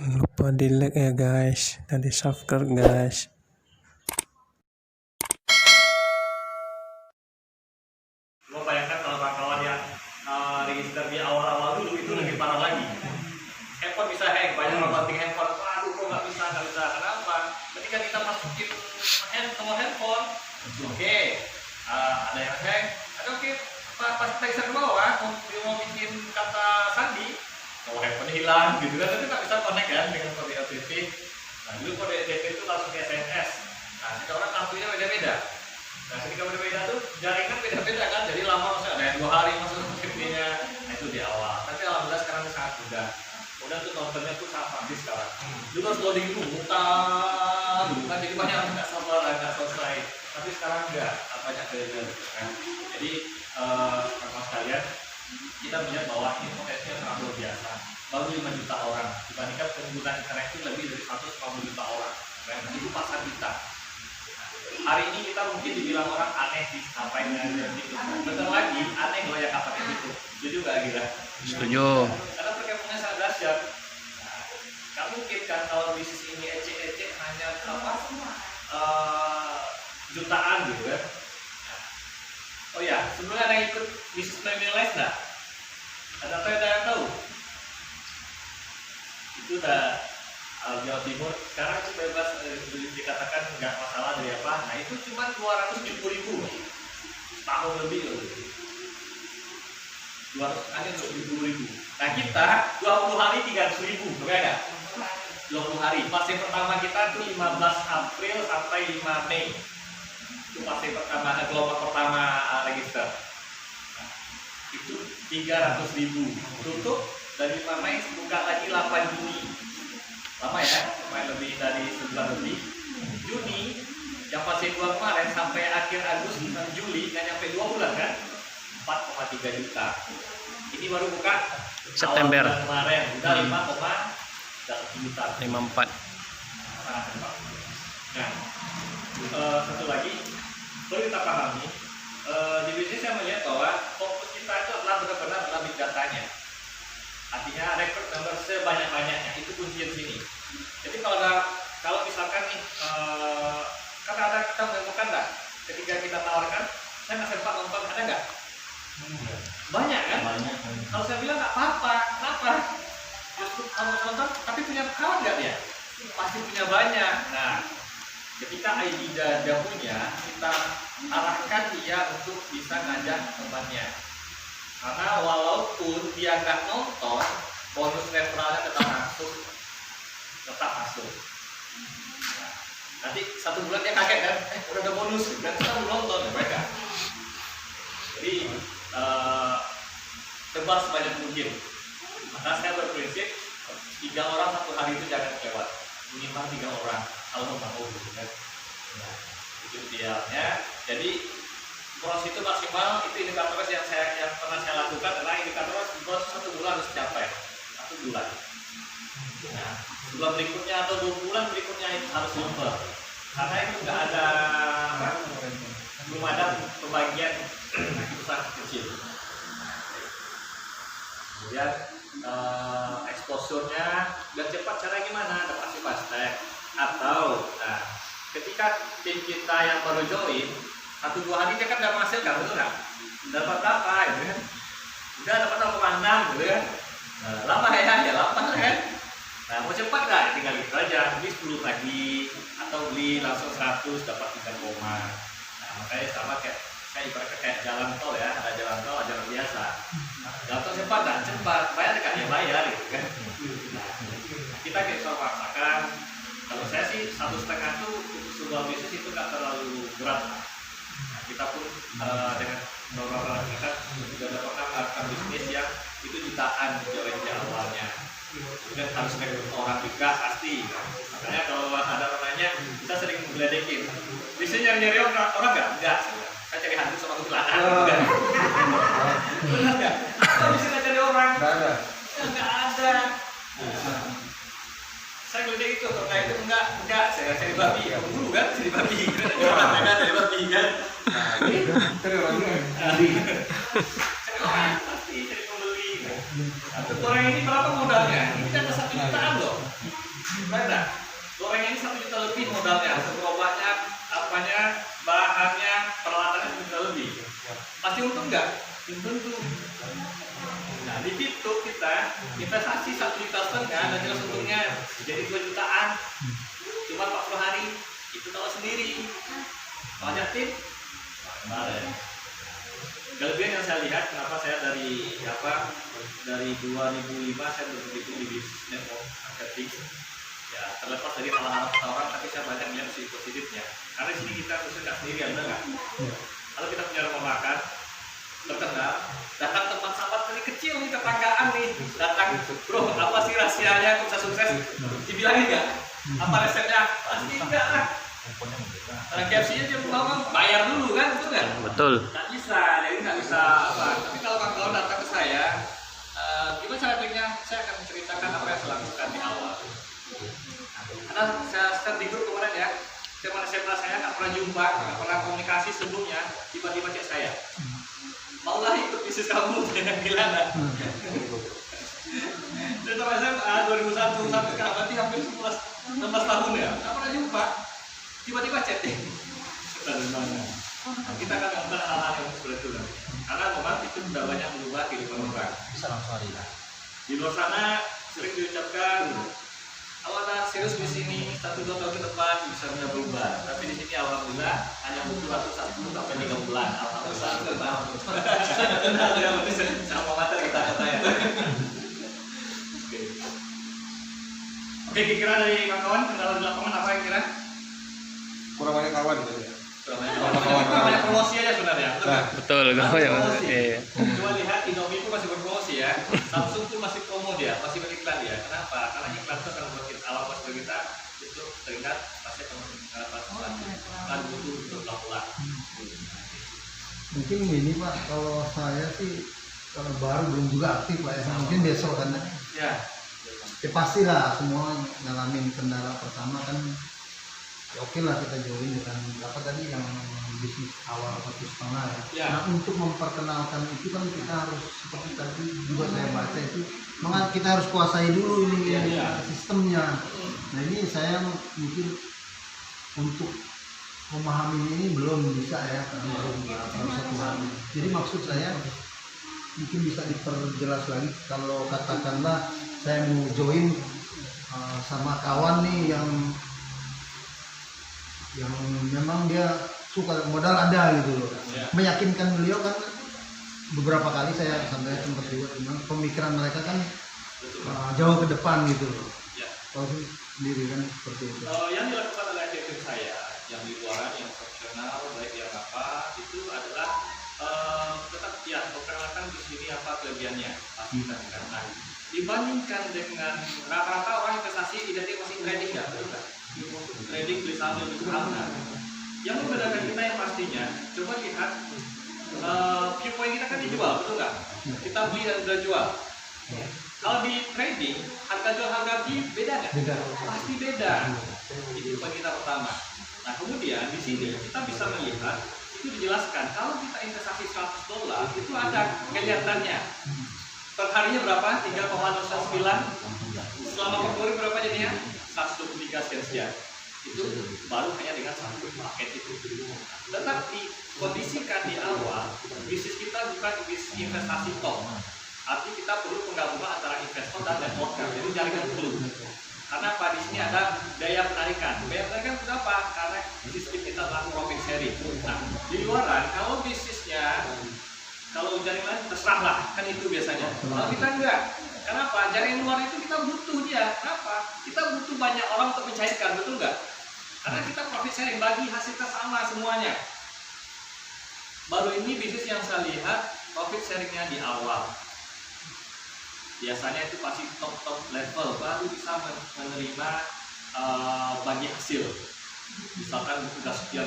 Jangan lupa di like ya guys, dan di subscribe guys. Gue bayangkan kalau kawan-kawan yang register di awal-awal dulu itu lebih parah lagi. Handphone bisa hack, banyak orang banting handphone. Waduh, kok nggak bisa. Kenapa? Ketika kita masukin nomor handphone, oke, ada yang hack. Oke, pas kita geser ke bawah, mau bikin kata sandi, kalau handphone hilang gitu kan, itu nggak bisa connect kan dengan kode OTP. Nah, dulu kode OTP itu langsung SMS. Nah, sekarang kartunya beda-beda. Nah, ketika beda-beda tuh jaringan beda-beda kan, jadi lama maksudnya ada yang 2 hari masuk OTP-nya. Nah, itu di awal. Tapi alhamdulillah sekarang sangat mudah. Udah tuh nontonnya tuh sangat praktis sekarang. Dulu harus loading dulu, muter dulu kan, jadi banyak nggak sabar, nggak selesai. Tapi sekarang enggak, banyak beda kan. Jadi teman-teman sekalian, kita melihat bahwa ini potensinya sangat luar biasa. Baru 5 juta orang, dibandingkan pengguna internet itu lebih dari 150 juta orang. Dan itu pasar kita. Hari ini kita mungkin dibilang orang aneh sih, ngapain ngajar gitu. Bentar lagi aneh loh yang pakai itu. Setuju nggak Gira? Setuju. Karena perkembangan sangat dahsyat. Nggak mungkin kan kalau bisnis ini ecek-ecek hanya apa jutaan gitu kan. Oh ya, sebelumnya ada yang ikut bisnis Milenials nggak? Ada yang tahu? Itu udah Jawa Timur, sekarang itu bebas dikatakan nggak masalah dari apa. Nah itu cuma 270.000 tahun lebih loh. 270.000. Nah kita 20 hari 300.000, betul nggak? 20 hari. Fase pertama kita tuh 15 April sampai 5 Mei. Itu fase pertama, gelombang pertama register. Nah, itu 300.000. Tutup dari 5 Mei buka lagi 8 Juni. Lama ya, lumayan lebih dari sebulan lebih. Juni yang fase 2 kemarin sampai akhir Agustus dan Juli nggak nyampe 2 bulan kan, 4,3 juta. Ini baru buka September kemarin udah 5,1 juta. 54. Sangat cepat. Nah, satu lagi perlu kita pahami, di bisnis saya melihat bahwa fokus kita itu adalah benar-benar dalam big datanya. Artinya rekrut member sebanyak-banyaknya, itu kunci di sini. Jadi kalau misalkan nih, karena ada kita menemukan nggak, ketika kita tawarkan, saya nggak sempat nonton, ada nggak? Banyak kan? Banyak. Kalau saya bilang nggak apa-apa, kenapa? Justru kamu nonton, tapi punya kawan nggak dia? Pasti punya banyak. Nah, ketika ID dia punya, kita arahkan dia untuk bisa ngajak temannya. Karena walaupun dia nggak nonton, bonus referralnya tetap masuk. Nah, nanti 1 bulan dia kaget kan, udah ada bonus, dan kita belum nonton ya mereka. Jadi tebar sebanyak mungkin. Maka saya berprinsip 3 orang 1 hari itu jangan lewat, minimal 3 orang kalau mau gitu kan. Nah, itu idealnya. Jadi proses itu maksimal, itu indikatornya yang pernah saya lakukan adalah indikatornya proses 1 bulan harus capai 1 bulan. Nah, bulan berikutnya atau 2 bulan berikutnya itu harus lumper, karena itu nggak ada, belum ada pembagian besar kecil. Kemudian exposure-nya dan cepat, cara gimana? Ada pasti hashtag atau ketika tim kita yang baru join 1-2 hari dia kan udah menghasilkan, betul nggak? Dapat berapa gitu kan? Udah dapat 0,6 gitu kan? Nah, lama ya lama kan? Nah, mau cepat nggak? Tinggal gitu aja, beli 10 lagi atau beli langsung 100 dapat 3 koma. Nah, makanya sama kayak ibaratnya kayak jalan tol ya, ada jalan tol, ada jalan biasa. Nah, jalan tol cepat dan cepat, bayar dekat ya bayar gitu kan? Nah, kita bisa merasakan. Kalau saya sih 1,5 tuh untuk sebuah bisnis itu nggak terlalu berat. Kita pun dengan beberapa kita sudah pernah melakukan bisnis yang itu jutaan join di awalnya. Kemudian harus rekrut orang juga pasti. Makanya kalau ada orang nanya, kita sering menggeledekin. Bisnisnya nyari orang nggak? Enggak. Saya cari hantu sama kuntilanak. Benar nggak? Kita bisa cari orang. Nggak ada. Saya ngeliat itu, terkait itu enggak, saya cari babi, kamu dulu kan cari babi, cari babi kan. Cari orang pasti cari pembeli. Untuk goreng ini berapa modalnya? Ini kan 1 jutaan loh. Benar. Goreng ini 1 juta lebih modalnya. Gerobaknya, apanya, bahannya, peralatannya 1 juta lebih. Pasti untung nggak? Untung. Nah di situ kita investasi 1,5 juta dan jelas untungnya jadi 2 jutaan. Cuma 40 hari itu tahu sendiri. Banyak tim. Kelebihan yang saya lihat, kenapa saya dari 2005 saya begitu di bisnis network marketing. Ya terlepas dari hal-hal orang, tapi saya banyak melihat sisi positifnya. Karena di sini kita khusus nggak sendiri, benar nggak? Kalau kita punya rumah makan terkenal, datang tempat sahabat dari kecil nih, tetanggaan nih, datang, bro, apa sih rahasianya bisa sukses? Dibilangin nggak? Apa resepnya? Pasti enggak lah. Karena KFC-nya dia mau kan bayar dulu kan, betul nggak? Betul. Nggak bisa, jadi nggak bisa apa. Tapi kalau kawan-kawan datang ke saya, gimana cara triknya? Saya akan menceritakan apa yang saya lakukan di awal. Karena saya share di grup kemarin ya, teman SMA saya nggak pernah jumpa, nggak pernah komunikasi sebelumnya, tiba-tiba cek saya, maulah ikut bisnis kamu, dengan gimana? Dari teman SMA 2001 sampai sekarang berarti hampir 16 tahun ya, nggak pernah jumpa, tiba-tiba chatting. Dari mana? Kita akan melakukan hal-hal yang seperti itu nanti. Karena memang itu sudah banyak berubah kehidupan orang. Bisa langsung hari ya. Di luar sana sering diucapkan, kalau ada serius di sini 1-2 tahun ke depan bisa benar berubah. Tapi di sini alhamdulillah hanya butuh waktu 1 sampai 3 bulan. Alhamdulillah. Sama mata kita katanya. Oke, kira-kira dari kawan-kawan kendala di lapangan apa yang kira? Kurang banyak kawan gitu ya. Kurang banyak promosi aja sebenarnya. Betul. Coba lihat Indomie itu masih berpromosi ya. Samsung pun masih promo dia, masih beriklan dia. Kenapa? Karena iklan itu akan membuat awal pas kita itu teringat pasti akan butuh untuk pelan-pelan. Mungkin ini Pak, kalau saya sih kalau baru belum juga aktif Pak ya, mungkin besok kan Ya. Ya pastilah semua ngalamin kendala pertama kan ya oke lah kita join dengan apa tadi yang bisnis awal 1,5 ya. Ya. Nah untuk memperkenalkan itu kan kita harus seperti tadi juga saya baca itu kita harus kuasai dulu ini sistemnya. Nah ini saya mungkin untuk memahami ini belum bisa ya karena baru 1 hari. Jadi maksud saya mungkin bisa diperjelas lagi kalau katakanlah saya mau join sama kawan nih yang memang dia suka modal ada gitu loh. Meyakinkan beliau kan beberapa kali saya sampai sempat juga bilang pemikiran mereka kan jauh ke depan gitu loh. Kalau sendiri kan seperti itu. Yang dilakukan oleh tim saya yang di luaran yang profesional baik yang apa itu adalah tetap ya memperkenalkan di sini apa kelebihannya pasti karena dibandingkan dengan rata-rata orang investasi identik masih trading ya, betul nggak? Trading beli saham yang membedakan kita yang pastinya coba lihat viewpoint kita kan dijual, betul nggak? Kita beli dan udah jual. Kalau di trading harga jual harga beli beda nggak? Beda. Pasti beda. Itu poin kita pertama. Nah kemudian di sini kita bisa melihat itu dijelaskan kalau kita investasi $100 itu ada kelihatannya per harinya berapa? 3,09 selama per hari berapa jadinya? 123 sekian. Itu baru hanya dengan satu paket itu. Tetapi kondisikan di awal bisnis kita bukan bisnis investasi top. Artinya kita perlu penggabungan antara investor dan networker. Jadi jaringan dulu. Karena apa? Di sini ada daya penarikan. Daya penarikan kenapa? Karena sistem kita adalah profit sharing. Nah, di luaran kalau bisnisnya kalau jaringan terserahlah kan itu biasanya. Kalau kita enggak. Kenapa? Jaringan luar itu kita butuh dia. Kenapa? Kita butuh banyak orang untuk mencairkan, betul nggak? Karena kita profit sharing, bagi hasilnya sama semuanya. Baru ini bisnis yang saya lihat profit sharingnya di awal. Biasanya itu pasti top level baru bisa menerima bagi hasil. Misalkan sudah sekian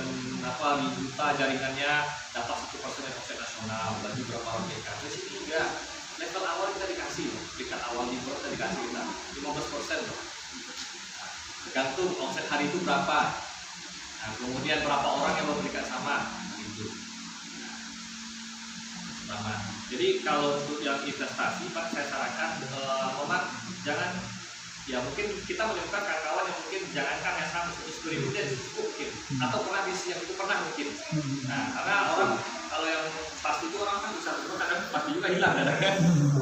juta jaringannya dapat 1% omset nasional, bagi berapa orang mereka. Di sini enggak. Level awal kita dikasih, peringkat awal di bawah kita dikasih kita 15% loh. Tergantung omset hari itu berapa. Nah, kemudian berapa orang yang memberikan sama gitu. Jadi kalau untuk yang investasi Pak, saya Ya mungkin kita menemukan kawan-kawan yang mungkin jangankan yang 100-10 ribu dia cukup mungkin, atau pernah bisnis yang itu pernah mungkin. Nah karena orang kalau yang pasti itu orang kan bisa terus kadang pasti juga hilang kadang kan.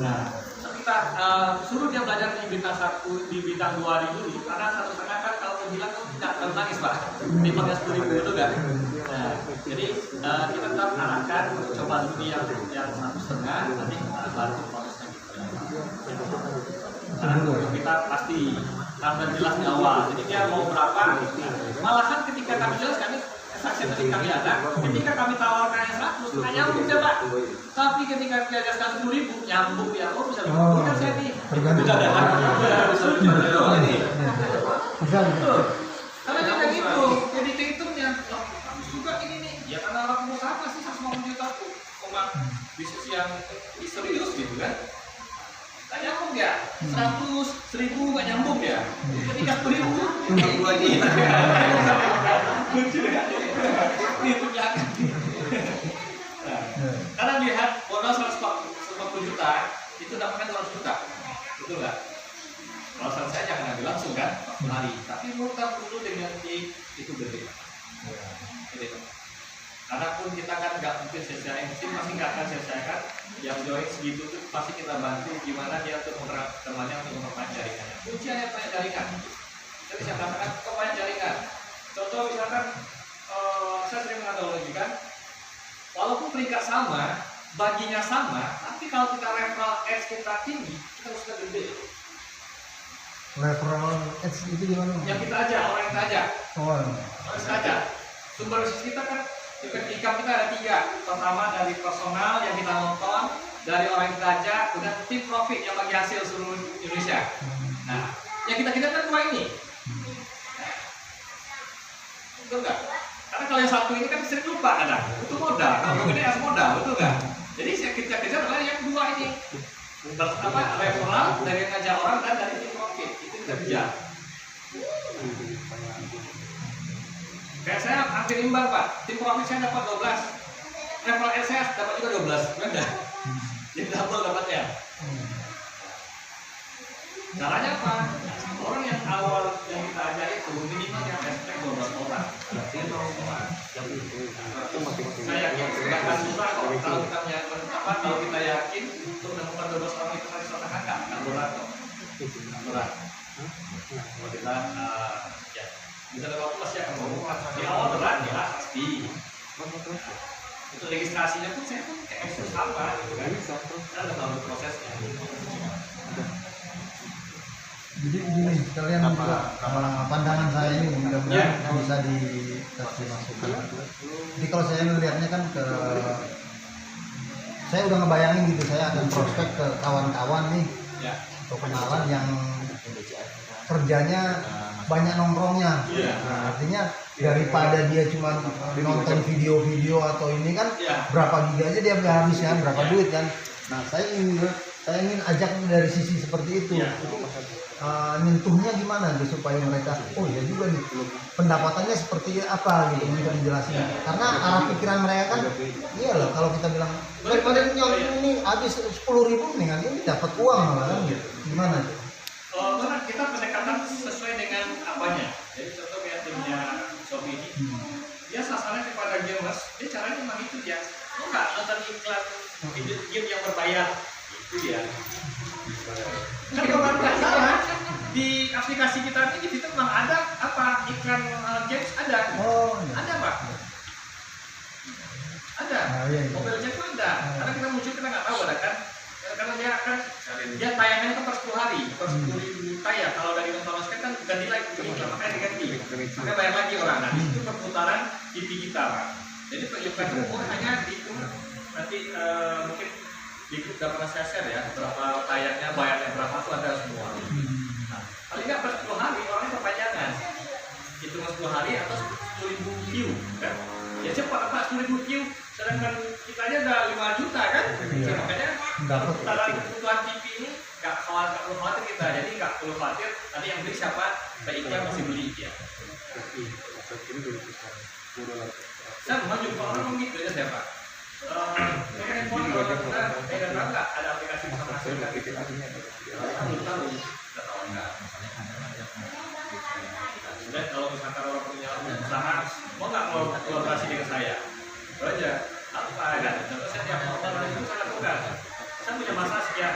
Nah kita suruh dia belajar di bintang 1, di bintang 2 ribu dulu, karena 1,5 kan kalau hilang kan tidak akan nangis pak, dipakai 10 ribu itu kan. Nah jadi kita tetap arahkan untuk coba dulu yang 1,5, nanti baru prosesnya gitu. Nah, kita pasti harus jelas di awal. Jadi dia mau berapa? Malahan ketika kami jelaskan, saksi tadi kami ada. Ketika kami tawarkan yang 100, nggak nyambung ya Pak. Tapi ketika dia jelaskan 10 ribu, nyambung ya. Oh bisa kan saya nih. Tergantung. Bisa ada. Bisa ini. Karena dia gitu. Jadi hitungnya, bagus juga ini nih. Ya karena orang pengusaha pasti 150 juta tuh. Bisnis yang serius gitu kan. Nggak nyambung ya, 100, 1000 nggak nyambung ya. Ketika 10 ribu, itu lagi. Itu jangan. Karena lihat modal 140 juta, itu dapatkan 200 juta, betul nggak? Kalau saya jangan ambil langsung kan, hari. Tapi mutar dulu dengan itu gede. Karena pun kita kan nggak mungkin selesai, mesin pasti nggak akan selesaikan. Yang join segitu tuh pasti kita bantu gimana dia untuk temannya untuk memperbanyak jaringannya. Kuncinya banyak jaringan. Jadi saya katakan banyak jaringan. Contoh misalkan saya sering menganalogikan, walaupun peringkat sama, baginya sama, tapi kalau kita referral ads kita tinggi, kita harus gede. Referral ads itu gimana? Yang kita aja, orang yang kita aja. Oh. Orang kita aja. Sumber bisnis kita kan income kita ada 3. Pertama dari personal yang kita nonton, dari orang yang kita ajak, kemudian tim profit yang bagi hasil seluruh Indonesia. Nah, yang kita kan 2 ini. Betul nggak? Karena kalau yang 1 ini kan sering lupa kadang. Itu modal, kalau ini harus modal, betul nggak? Jadi yang kita kejar adalah yang 2 ini. Referral dari yang ngajak orang dan dari tim profit. Itu kita kejar. Kayak saya hampir imbang Pak, tim profit saya dapat 12, referral ads saya dapat juga 12, beda. Jadi double dapatnya. Caranya apa? Orang yang awal yang kita ajak itu minimal yang respect 12 orang. Saya yakin nggak akan susah kok kalau kita kalau kita yakin untuk menemukan 12 orang itu harus kita angkat, nggak berat kok. Berat. Kalau kita ya bisa dapat plus ya kamu di awal berat ya pasti. Untuk registrasinya pun saya pun kayak sama gitu kan. Saya udah tahu prosesnya. Jadi gini, kalian juga pandangan saya ini mudah-mudahan bisa dikasih masukan. Jadi kalau saya melihatnya kan saya udah ngebayangin gitu, saya akan prospek ke kawan-kawan nih atau kenalan yang kerjanya banyak nongkrongnya. Nah, artinya daripada dia cuma nonton video-video atau ini kan berapa giga aja dia habis kan, berapa duit kan. Nah, saya ingin ajak dari sisi seperti itu. Nyentuhnya gimana gitu supaya mereka oh ya juga nih pendapatannya seperti apa gitu bisa dijelasin. Karena arah pikiran mereka kan iyalah kalau kita bilang daripada ini habis 10.000 nih kan ini dapat uang malah kan gitu. Gimana tuh? Karena kita pendekatan sesuai dengan apanya. Jadi contoh kayak timnya Shopee ini, dia sasarannya kepada gamers, dia caranya memang itu dia. Lo nggak nonton iklan game yang berbayar, itu dia. Kan kalau nggak salah di aplikasi kita ini di situ memang ada apa iklan games ada. Oh, iya. Ada Pak. Ada. Iya. Mobile Legends itu ada. Karena kita muncul kita nggak tahu ada kan. Karena dia tayangannya itu per 10 hari, per 10.000 tayang. Kalau dari nonton basket kan ganti lagi, makanya diganti. Makanya bayar lagi orang. Nah itu perputaran TV kita Pak. Jadi perjuangan itu hanya dihitung nanti mungkin di grup udah pernah saya share ya berapa tayangnya, bayarnya berapa itu ada semua. Nah, paling nggak per 10 hari orangnya perpanjangan. Hitung 10 hari atau 10.000 view kan? Ya cepat apa 10.000 view. Sedangkan kita aja udah 5 juta kan? Ya, makanya perputaran kebutuhan TV ini nggak perlu khawatir kita. Jadi nggak perlu khawatir nanti yang beli siapa, PIK masih beli ya. Saya maju kalau orang gitu ya siapa? Handphone kalau kita nggak ada aplikasi sama sekali. Belum tahu. Dan kalau misalkan orang punya usaha, mau nggak mau kolaborasi dengan saya? Itu aja. Apa kan? Contoh saya tiap motor itu saya lakukan. Saya punya masa sekian.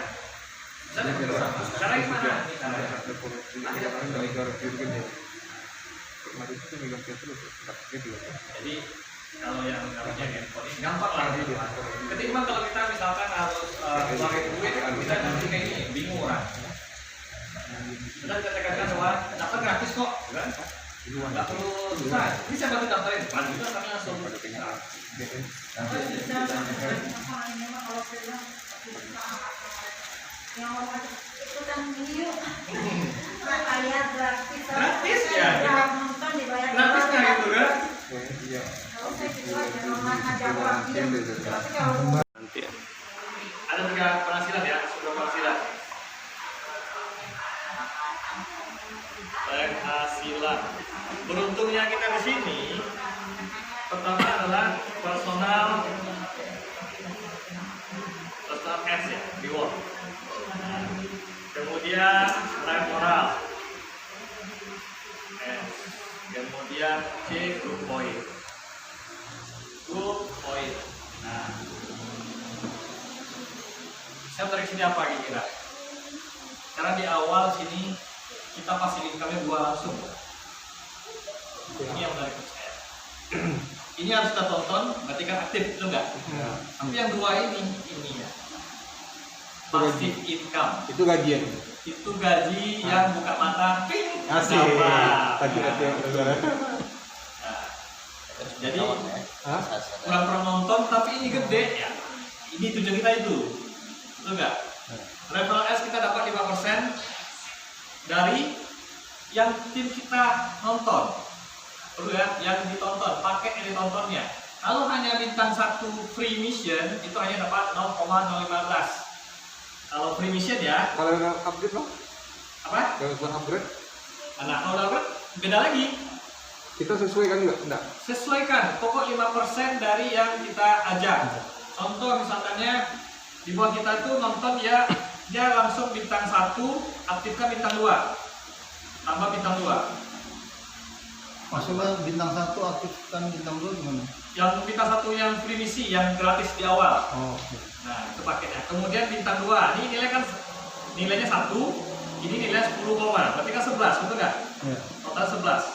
Saya bersama. Sekarang gimana? Jadi kalau yang namanya handphone ini gampang lah. Ketimbang kalau kita misalkan harus keluarin duit, kita nanti kayak ini bingung orang. Sudah kita katakan bahwa dapat gratis kok, kan? Nggak perlu susah. Ini saya bantu daftarin, bantu itu kami langsung. Yang mau ikutan ini yuk. Bayar gratis. Gratis ya? Nonton dibayar. Gratis kan itu kan? Kalau saya gitu aja, ngajak orang diam. Tapi kalau Ada 3 penghasilan ya, sudah penghasilan. Penghasilan. Beruntungnya kita di sini, pertama adalah personal S ya, reward. Kemudian referral. S. Kemudian C, group point. Group point. Nah, saya tarik sini apa kira-kira? Karena di awal sini kita pasti income-nya 2 langsung. Ini yang menarik untuk saya. Ini harus kita tonton, berarti kan aktif, itu enggak? Tapi yang 2 ini ya. Passive income. Itu gajian. Itu gaji yang buka mata, ping, Asik. dapat. Tadi yang saudara. Nah, jadi kurang nonton, tapi ini gede ya. Ini tujuan kita itu, betul nggak? Level S kita dapat 5% dari yang tim kita nonton, betul ya? Yang ditonton, paket yang ditontonnya. Kalau hanya bintang 1 free mission itu hanya dapat 0,015. Kalau free mission ya, Kalau nggak upgrade loh, apa? kalau bukan upgrade, Nah, kalau dapat beda lagi. kita sesuaikan juga, enggak? Sesuaikan pokok 5% dari yang kita ajak. Contoh misalnya di bawah kita itu nonton ya, dia langsung bintang 1, aktifkan bintang 2, tambah bintang 2. Maksudnya bintang 1 aktifkan bintang 2 gimana? Yang bintang 1 yang free misi, yang gratis di awal. Oh, oke. Nah, itu paketnya. Kemudian bintang 2, ini nilai kan nilainya 1, ini nilai 10, berarti kan 11, betul nggak? Ya. Total 11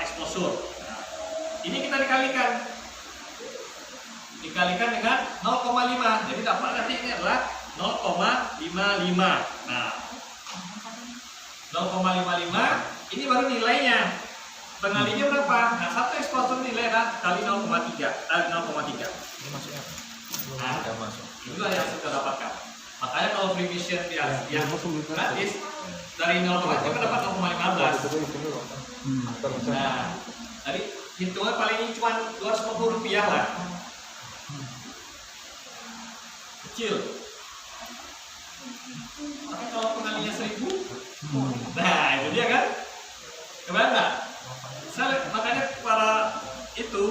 exposure. Nah, ini kita dikalikan dengan 0,5, jadi dapat nanti ini adalah 0,55. Nah, 0,55 ini baru nilainya. Pengalinya berapa? Nah, 1 exposure nilai kali 0,3. Ini maksudnya Nah, udah masuk. itulah yang kita dapatkan. Makanya kalau free mission yang gratis dari 0,3 kita dapat 0,15. Nah, tadi hitungan paling ini cuma Rp250 lah. Kecil. Tapi kalau pengalinya 1.000, nah itu dia kan. Kebayang nggak? Makanya para itu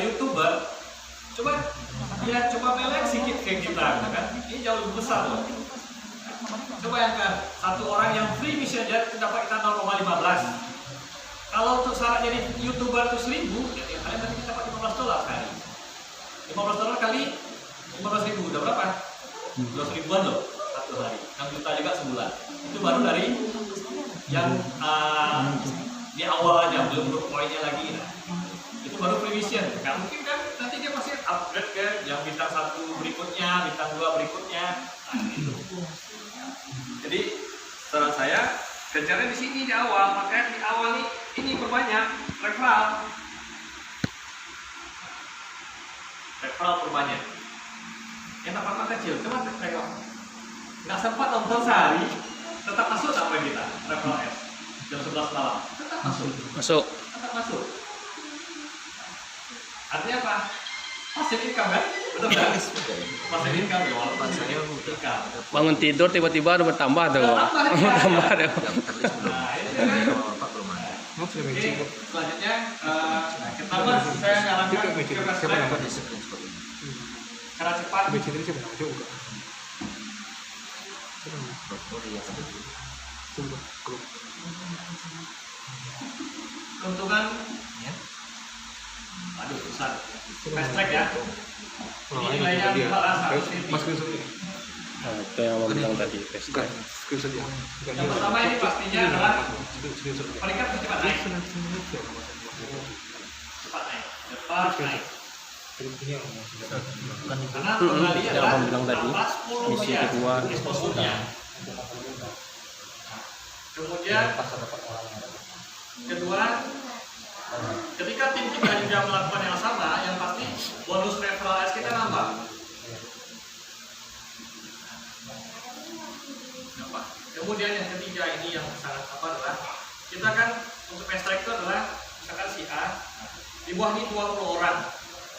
YouTuber, coba melek sedikit kayak kita, kan? Ini jauh lebih besar loh. Coba bayangkan, satu orang yang free mission aja dapat kita 0,15. Kalau untuk syarat jadi YouTuber itu 1.000, ya kalian berarti kita dapat $15 kali. $15 kali 15.000, udah berapa? 12 ribuan loh satu hari, 6 juta juga sebulan. Itu baru dari yang di awal aja, belum grup poinnya lagi. Nah, itu baru free mission. Nggak mungkin kan nanti dia pasti upgrade ke yang bintang 1 berikutnya, bintang 2 berikutnya. Nah, gitu. Jadi saran saya kejarnya di sini di awal, makanya di awal ini perbanyak referral perbanyak. Yang dapat kecil, coba tengok. Nggak sempat nonton sehari, tetap masuk tak poin kita referral S jam 11 malam, tetap masuk. Tetap masuk. Artinya apa? Passive income kan? Betul kan? Passive income ya, walaupun passive income. Bangun tidur tiba-tiba ada bertambah tuh. Bertambah tuh. Nah, itu kan. Oke, selanjutnya pertama saya nyarankan cara cepat Keuntungan, aduh besar. Fast track ya. Ini nilainya 400. Mas screenshot ini. Itu yang mau bilang tadi fast Bukan, track. screenshot ya. Yang pertama ini pastinya adalah peringkat cepat naik. Cepat naik. Cepat naik. Karena kembali yang adalah abang bilang tadi, 10 misi miliar kedua. exposure-nya. Kemudian kedua, ketika tim kita juga melakukan yang sama, yang pasti bonus referral ads kita nambah. Kemudian yang ketiga ini yang sangat apa adalah kita kan untuk fast track itu adalah misalkan si A di bawah ini 20 orang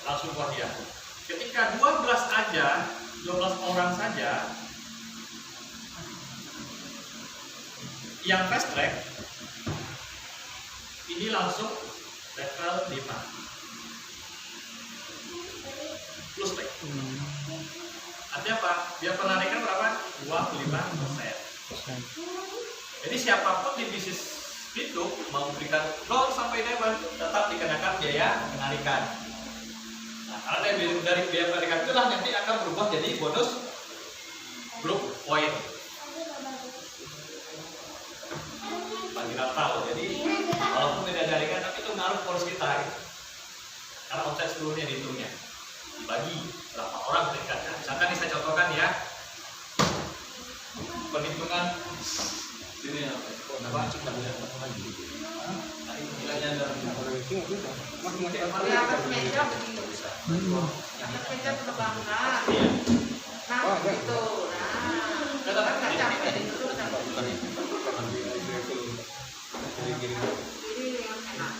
langsung buat dia. Ketika 12 orang saja yang fast track ini langsung level 5 plus track. Artinya apa? Dia penarikan berapa? 25%. Jadi siapapun di bisnis itu mau memberikan drone sampai diamond tetap dikenakan biaya penarikan. Nah, karena dari biaya penarikan itulah nanti akan berubah jadi bonus grup poin. Bagi tahu. Jadi walaupun tidak darikan tapi itu ngaruh bonus kita. Gitu. Karena omset seluruhnya dihitungnya dibagi berapa orang peningkatnya. Misalkan ini saya contohkan ya. Perhitungan sini ya, apa? Nilainya dalam Atas meja begini. Atas meja penerbangan. Nah, gitu. Nah, kan nggak capek itu Ini yang enak.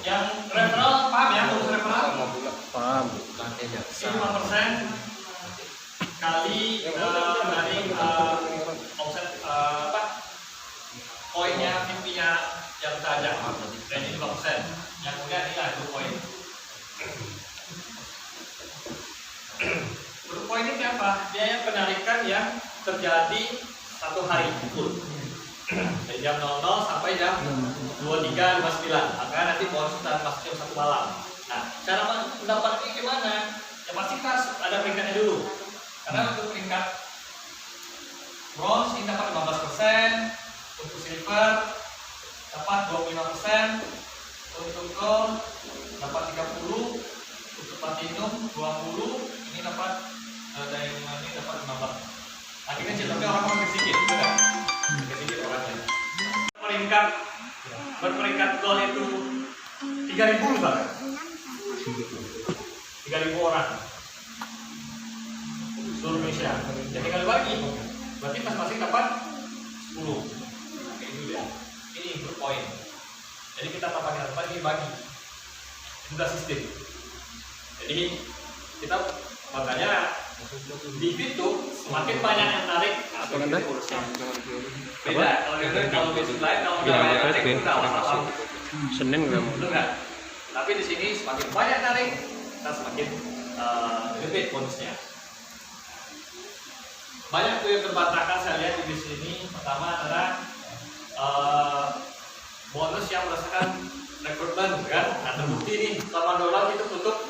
yang referral paham ya, bonus referral? Paham. Ini 5% kali dari omset poinnya VIP-nya yang kita ajak. Dan ini 5%. Yang kemudian ini lah grup poin. Grup poin ini apa? Biaya penarikan yang terjadi satu hari full. Dari jam 00 sampai jam 23.59. Maka nanti bonus kita masuk jam 1 malam. Nah, cara mendapatnya gimana? Ya pasti kita harus ada peringkatnya dulu. Karena untuk peringkat bronze ini dapat 15%, untuk silver dapat 25%, untuk gold dapat 30%, untuk platinum 20%, ini dapat diamond ini dapat 15%. Akhirnya cetaknya orang makin sedikit, betul nggak? Sedikit orangnya. Peringkat berperingkat gold itu 3.000 misalnya. 3.000 orang seluruh Indonesia. Jadi kalau bagi, berarti masing-masing dapat 10. Kayak itu ya. Ini input poin. Jadi kita bagi. Itu udah sistem. Jadi kita makanya di itu semakin banyak yang tarik. Beda. Kalau bisnis lain kalau nggak banyak tarik itu nggak masalah. Senin nggak mau. Betul nggak? Tapi di sini semakin banyak tarik, kita semakin gede bonusnya. Banyak tuh yang terbantahkan saya lihat di sini. Pertama adalah bonus yang berdasarkan rekrutmen, kan? Nah, terbukti nih selama dolar itu tutup,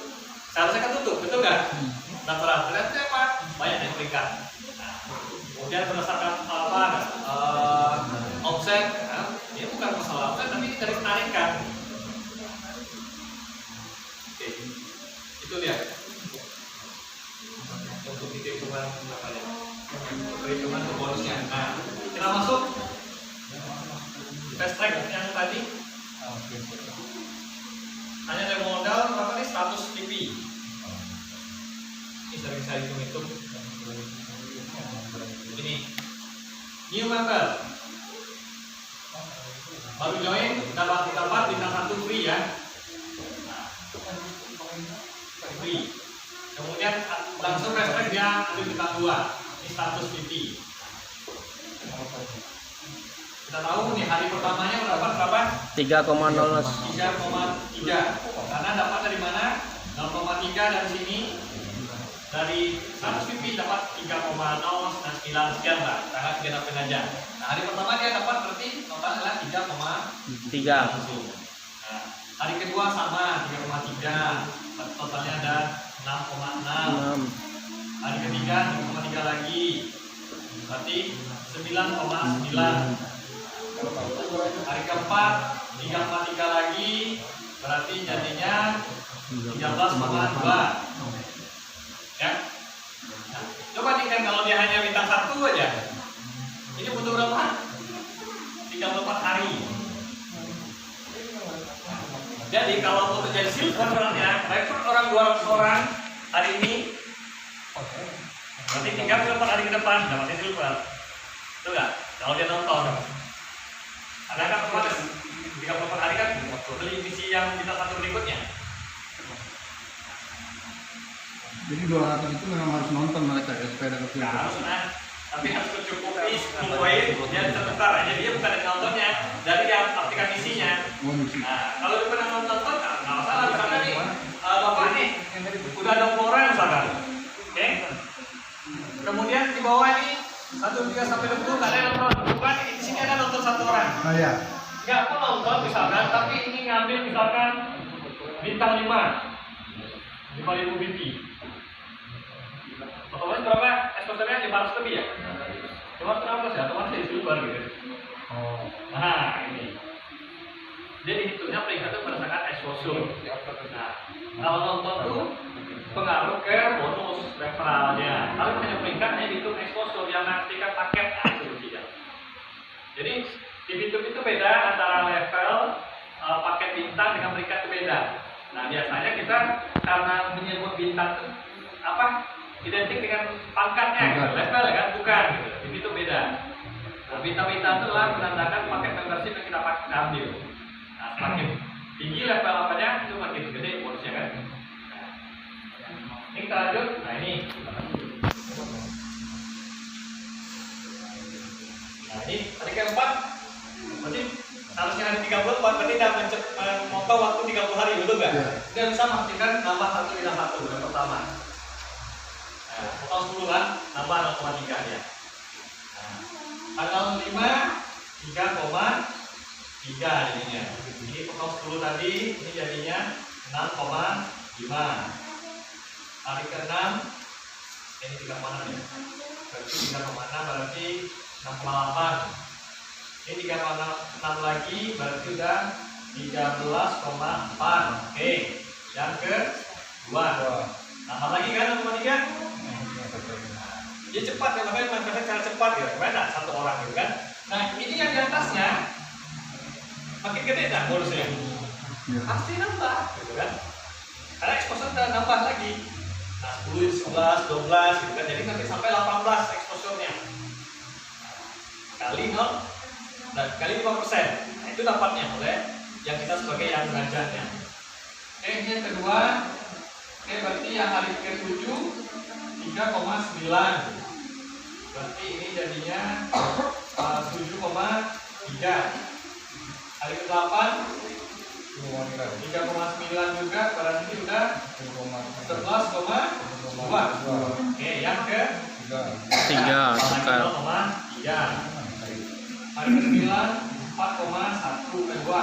seharusnya kan tutup, betul nggak? Nah, ternyata apa? Banyak yang peringkat. Nah, kemudian berdasarkan omset, nah, ini bukan masalah omset, tapi ini dari penarikan. Oke, itu dia. Untuk hitungan apa ya? Perhitungan untuk bonusnya. Nah, kita masuk fast track yang tadi. Hanya ada modal berapa nih? 100 TP. Ini sering saya hitung. Ini new member baru join dapat bintang 1 free ya. Free. Kemudian langsung fast track dia ambil bintang 2. Ini status VP. Kita tahu nih hari pertamanya berapa? 3,0. 3,3. Karena dapat dari mana? 0,3 dari sini. dari 100 pipi dapat 3,099 sekian lah, sangat genap aja. Nah, hari pertama dia dapat berarti total adalah 3,3. Nah, hari kedua sama 3,3, totalnya ada 6,6. Hari ketiga 3,3 lagi, berarti 9,9. Hari keempat 3,3 lagi, berarti jadinya 13,2. Ya. Nah, coba nih kan kalau dia hanya bintang 1 aja, ini butuh berapa? 34 hari. Jadi kalau untuk jadi silver ya, rekrut orang 200 orang hari ini, berarti 34 hari ke depan dapat silver. Betul nggak? Kalau dia nonton, ada kan otomatis 34 hari kan beli misi yang bintang 1 berikutnya. Jadi 200 itu memang harus nonton mereka ya supaya dapat Nggak silver. harus tapi harus tercukupi 10 poin, dia tertukar aja. Dia bukan dari nontonnya, dari yang aplikasi misinya. Nah, kalau dia pernah nonton, nggak masalah. Misalkan nih, bapak nih udah 20 orang misalkan, oke? Kemudian di bawah ini 1, 2 sampai 20 nggak ada yang nonton. Bukan di sini ada nonton 1 orang. Oh ya. Nggak mau nonton misalkan, tapi ini ngambil misalkan bintang 5.000 BP. Otomatis berapa? Exposure-nya 500 lebih ya? 500 ya? Otomatis jadi silver gitu. Nah, ini. Jadi hitungnya peringkatnya berdasarkan exposure. Nah, kalau nonton tuh pengaruh ke bonus referralnya. Kalau hanya peringkat hanya dihitung exposure yang mengartikan paket itu tidak. Jadi di Bitup itu beda antara level paket bintang dengan peringkat itu beda. Nah, biasanya kita karena menyebut bintang apa? Identik dengan pangkatnya, gitu. Level kan bukan gitu. Di Bitup beda. Nah, bintang-bintang itu adalah menandakan paket membership yang kita ambil. Nah, semakin tinggi level apanya itu makin gede bonusnya kan. Nah, ini kita lanjut. Nah, ini. Nah, ini hari keempat. Berarti harusnya hari 34, berarti dah memotong waktu 30 hari, betul nggak? Dia bisa memastikan nambah 1 bintang 1 yang pertama. Nah, potong 10 kan, nambah 0,3 ya. Nah, tanggal 5 3,3 jadinya. Ini potong 10 tadi, ini jadinya 6,5. Hari ke-6 ini 3,6 ya. Berarti 3,6 berarti 6,8. Ini 3,6 lagi berarti udah 13,4. Oke, yang ke-2. Nambah lagi kan 6,3. Dia cepat ya, makanya manfaatnya cara cepat ya. Karena satu orang gitu kan. Nah, ini yang di atasnya makin gede dah bonusnya. Pasti nambah gitu kan. Karena exposure udah nambah lagi. Nah, 10, 11, 12 gitu kan. Jadi nanti sampai 18 exposure-nya. Kali 0 dan kali 5%. Nah, itu dapatnya oleh yang kita sebagai yang mengajarnya. Oke, ini yang kedua. Oke, berarti yang hari ke-7 3,9. Berarti ini jadinya 7,3. Hari ke-8 3,9 juga, berarti udah 11,2. Oke, yang ke-3 tukar 0,3. Hari ke-9 4,1 kedua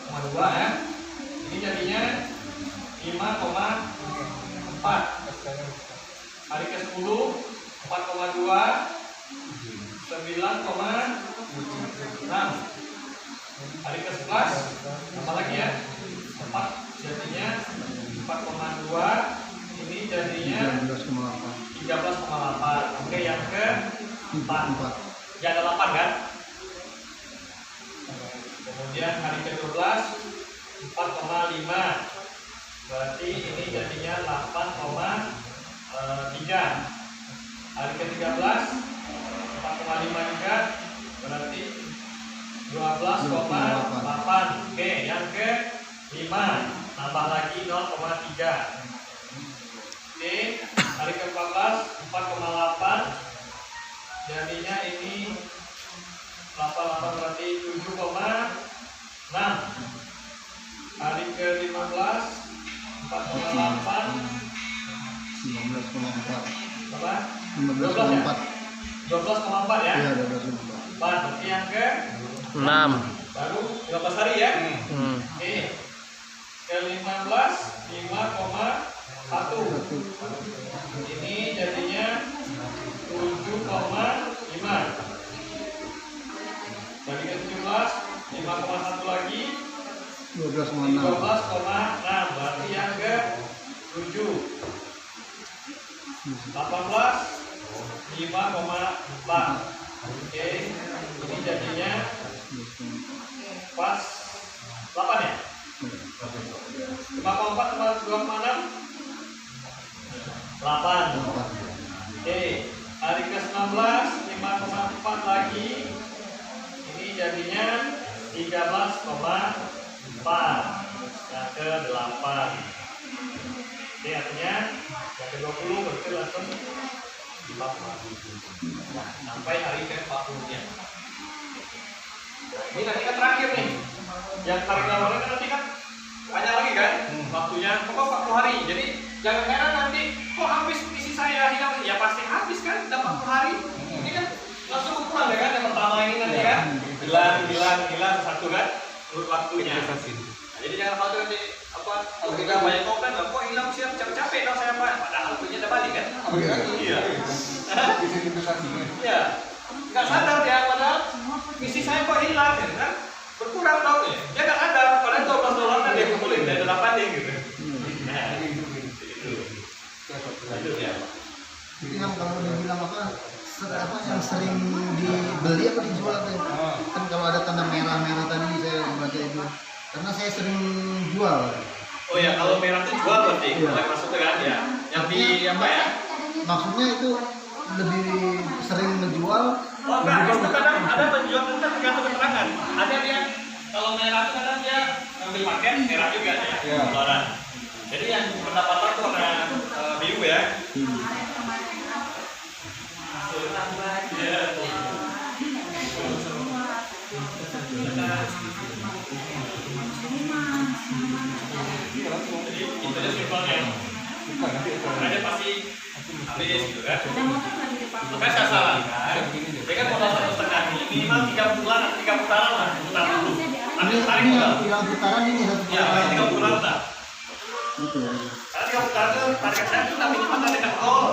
4,2 ya. Ini jadinya 5,4. Hari ke-10 4,2 9,6. Hari ke-11 apa lagi ya? 4 jadinya 4,2. Ini jadinya 13,8. Oke, yang ke-4. Ya ada 8 kan? Kemudian hari ke-12 4,5. Berarti ini jadinya 8,3. Hari ke-13 4,5 juga, berarti 12,8. Oke, yang ke-5 tambah lagi 0,3. Oke, hari ke-14 4,8. Jadinya ini 88 berarti 7,6. Hari ke-15 4,8 15,4. Berapa? 15,4. 12,4 ya? Iya, 12,4. Berarti yang ke 6. baru 15 hari ya? Hmm. Oke. Ke 15, 5,1. Ini jadinya 7,5. Bagi ke 17, 5,1 lagi 12,6. 12,6. Berarti yang ke 7. 18, 5,4. Oke. Ini jadinya pas 8 ya? 5,4 tambah 2,6 8. Oke, hari ke-19 5,4 lagi. Ini jadinya 13,4. Yang ke-8. Oke, artinya yang ke-20 berarti langsung 40. Nah, sampai hari ke-40-nya. Ini nanti kan terakhir nih. Yang tarik lawannya kan nanti kan banyak lagi kan waktunya, pokok 40 hari. Jadi jangan heran nanti kok habis misi saya hilang. Ya pasti habis kan, udah 40 hari. Ini kan langsung kurang ya kan yang pertama ini nanti kan hilang satu kan waktunya. Nah, jadi jangan khawatir nanti apa kalau kita banyak konten kok hilang siap capek dong saya Pak. Padahal punya udah balik kan. Iya. Bisa investasinya. Iya. Nggak sadar dia padahal misi saya kok hilang gitu kan. Berkurang dong ya. Dia nggak sadar padahal $12 kan dia kumpulin dari 8 dia gitu. Nah, itu. Lanjut ya. Jadi yang kalau dibilang apa yang sering dibeli apa dijual tuh? Kan kalau ada tanda merah-merah tadi saya baca itu. Karena saya sering jual. Oh ya, kalau merah itu jual berarti. Iya. Mulai masuk kan ya. Yang di apa ya? Maksudnya itu lebih sering menjual. Oh enggak, itu kadang ada penjual itu tergantung keterangan. Ada dia kalau merah itu kadang dia ngambil paket merah juga ya. Iya. Keluaran. Jadi yang pendapatan itu warna biru ya. Iya. Jadi itu aja simpelnya. Ada pasti habis gitu kan. Makanya saya sarankan, dia kan modal 1,5 ini minimal 3 bulan atau 3 putaran lah, putar dulu. Tapi tarik modal. Yang putaran ini satu Ya, 3 putaran lah. Gitu ya. Karena 3 putaran itu target saya itu minimal target gol.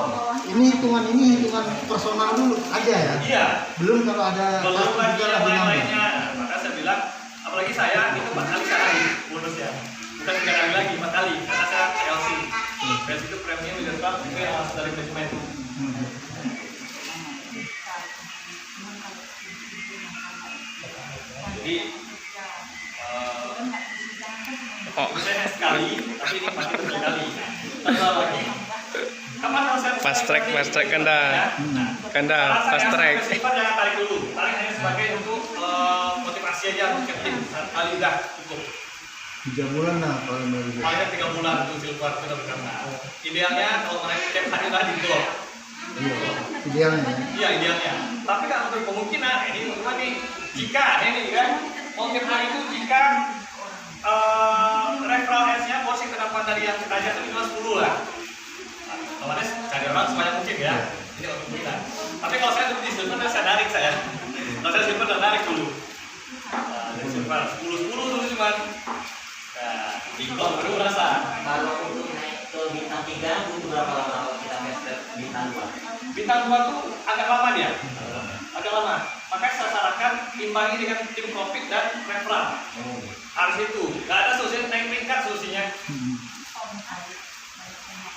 Ini hitungan personal dulu aja ya. Iya. Belum kalau ada Belum lagi juga yang lebih nambah. lain-lainnya. Maka saya bilang, apalagi saya itu 4 kali sehari bonusnya. Bukan 3 kali lagi, 4 kali. Karena saya LC. LC itu premium leader club itu yang langsung dari manajemen. Jadi saya sekali, tapi ini masih berkali. Tambah lagi. Kapan kalau saya Fast track kan dah. Kan dah, Karena fast saya track. simpan jangan tarik dulu. Tarik hanya sebagai untuk motivasi aja untuk captain. Kali udah cukup. 3 bulan lah kalau baru. Paling 3 bulan untuk silver kita berkata. Idealnya kalau naik tiap hari lah di gol. Iya. Idealnya. Iya idealnya. Tapi kan untuk kemungkinan ini cuma nih jika ini kan mau tiap hari itu jika referral S-nya posisi kenapa tadi yang kita aja itu cuma 10 lah. Otomatis cari orang sebanyak mungkin ya. Ini untuk kita. Tapi kalau saya dulu di silver saya narik saya. Kalau saya silver saya narik dulu. Nah, dari silver 10 dulu cuma. Nah, di gol baru merasa. Kalau untuk naik ke bintang 3 butuh berapa lama kalau kita master bintang 2? Bintang 2 tuh agak lama dia. Agak lama. Makanya saya sarankan imbangi dengan tim profit dan referral. Harus itu. Gak ada solusi naik tingkat solusinya.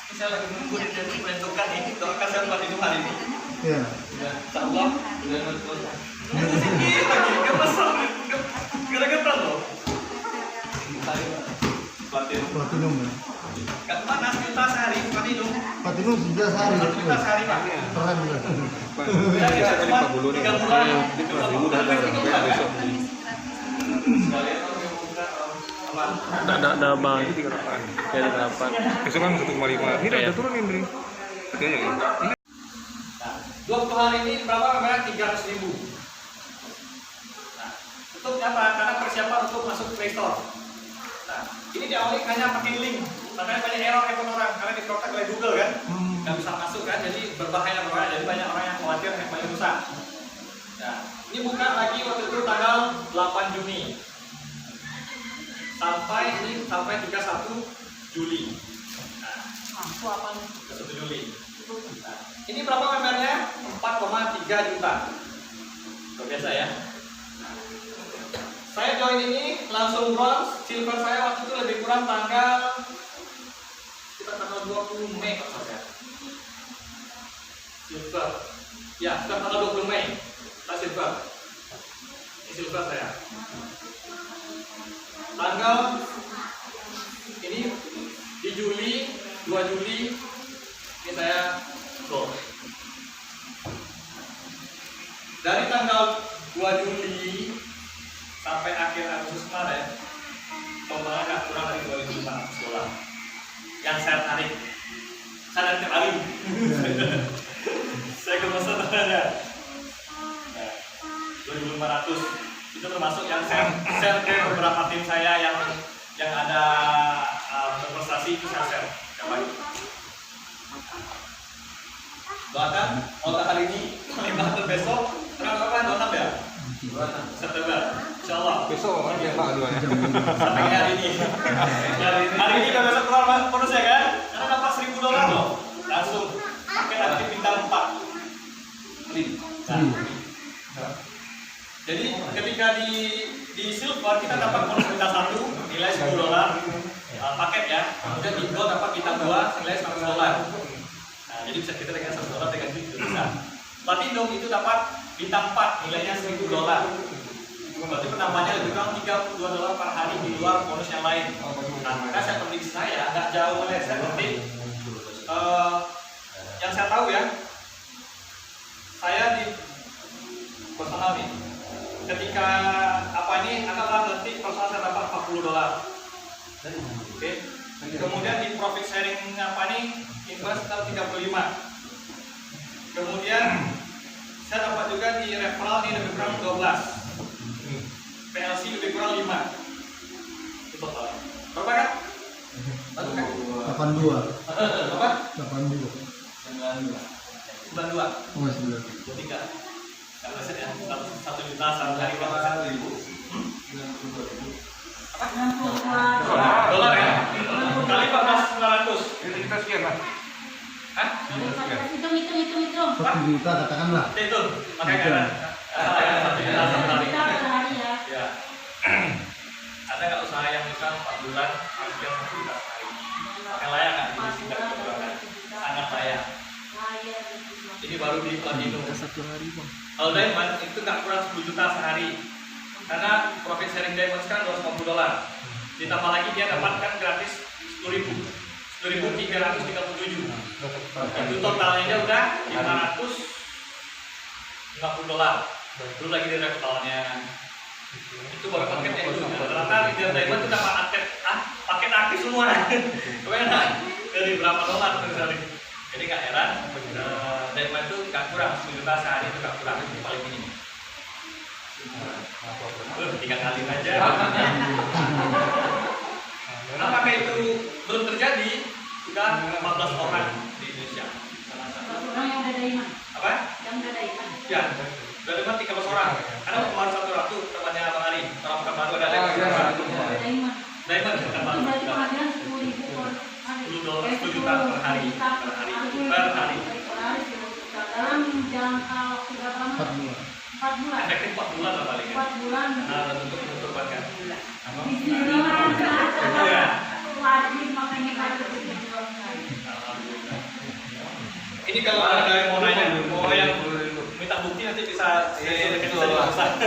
Ini saya lagi menunggu di menentukan ini. Doakan saya buat itu hari ini. Iya. Ya, insya-Allah udah nonton. Sedikit lagi, gemesan, gerak-gerak loh. Platinum ya. Gak panas juta sehari, platinum. Platinum sudah sehari. 4 juta sehari pak. Keren ya. Saya cuma 3 bulan. Besok Ada bang. Ya ada 8. besok kan 1,5. Ini udah turunin nih. Kayaknya ya. 20 hari ini berapa memang 300.000. Nah, untuk apa? Karena persiapan untuk masuk Play Store. Nah, ini diawali hanya pakai link, makanya banyak error handphone orang karena diprotek oleh Google kan, nggak bisa masuk kan, jadi berbahaya. Jadi banyak orang yang khawatir handphone rusak. Nah, ini buka lagi waktu itu tanggal 8 Juni sampai 31 Juli. Nah, 31 Juli. Nah, ini berapa membernya? 4,3 juta. Luar biasa ya. Saya join ini langsung bronze, silver saya waktu itu lebih kurang tanggal 20 Mei kalau saya. Silver. Ya, sekitar tanggal 20 Mei. Saya silver. Ini silver saya. Tanggal ini di Juli, 2 Juli ini saya gold. Dari tanggal 2 Juli sampai akhir Agustus kemarin, totalnya nggak kurang dari $2.500 yang saya tarik. Saya tarik tiap hari. Saya kemesan ternyata. 2.500 itu termasuk yang saya share ke beberapa tim saya yang ada berprestasi, itu saya share. Doakan kalau hari ini, kalimantan besok, tanggal berapa? 26 ya? 26 September, insya Allah. Besok kan ya Pak duanya. Sampai hari ini. Hari ini udah besok keluar bonus ya kan? Karena dapat $1.000 loh. Langsung pakai aktif bintang 4. Jadi ketika di silver kita dapat bonus bintang 1 nilai $10 paket ya. Kemudian di gold dapat bintang 2 nilai $100. Nah, jadi bisa kita dengan $100 dengan itu bisa. Platinum itu dapat bintang 4 nilainya $1.000. Berarti penambahannya lebih kurang $32 per hari di luar bonus yang lain. Nah, maka saya prediksi saya agak jauh oleh saya penting yang saya tahu ya. Saya di personal nih. Ketika apa ini akan nanti personal saya dapat $40. Oke. Kemudian di profit sharing apa nih invest 35. Kemudian saya dapat juga di referral ini lebih kurang 12. PLC lebih kurang 5. Itu total. Berapa kan? 82. Berapa? 82. 92. Oh, 92. 23. Kan persen ya. 1 juta satu hari berapa persen? Dolar ya? Kali 14.900. Ini kita sekian lah. Hah? Hitung. 1 juta katakanlah. Itu makanya kan 1 juta satu hari. Ya. Ya. Ada nggak usaha yang bukan 4 bulan hampir 1 juta sehari? Yang layak nggak di sini keuangan? Sangat layak. Ini baru di platinum. Kalau diamond itu nggak kurang 10 juta sehari. Karena profit sharing diamond sekarang $250. Ditambah lagi dia dapatkan gratis 10.000. 10.337. Itu totalnya udah $550. Belum lagi di referralnya. Itu baru paket yang itu. Rata-rata di diamond itu dapat paket aktif semua. Kemudian dari berapa dolar misalnya. Jadi nggak heran, diamond itu nggak kurang 10 juta sehari, itu nggak kurang, itu paling minim. 3 kali aja. Apakah itu belum terjadi? Sudah 14 orang di Indonesia. Orang yang udah diamond. Apa? Yang udah diamond. Ya, udah dapat 13 orang. Karena kemarin satu waktu temannya Bang Ari, orang pekan baru ada diamond. Diamond. Diamond pekan baru. Berarti penghasilan $10.000 per hari. $10 juta per hari. Per hari. Dalam jangka waktu berapa lama? 4 bulan. 4 bulan. Efektif 4 bulan lah paling. 4 bulan. Nah, untuk menutup kan. Bisnis orang Iya. wajib makanya harus berjuang. Ini kalau ada yang mau nanya, mau yang minta bukti nanti bisa saya dekat saya.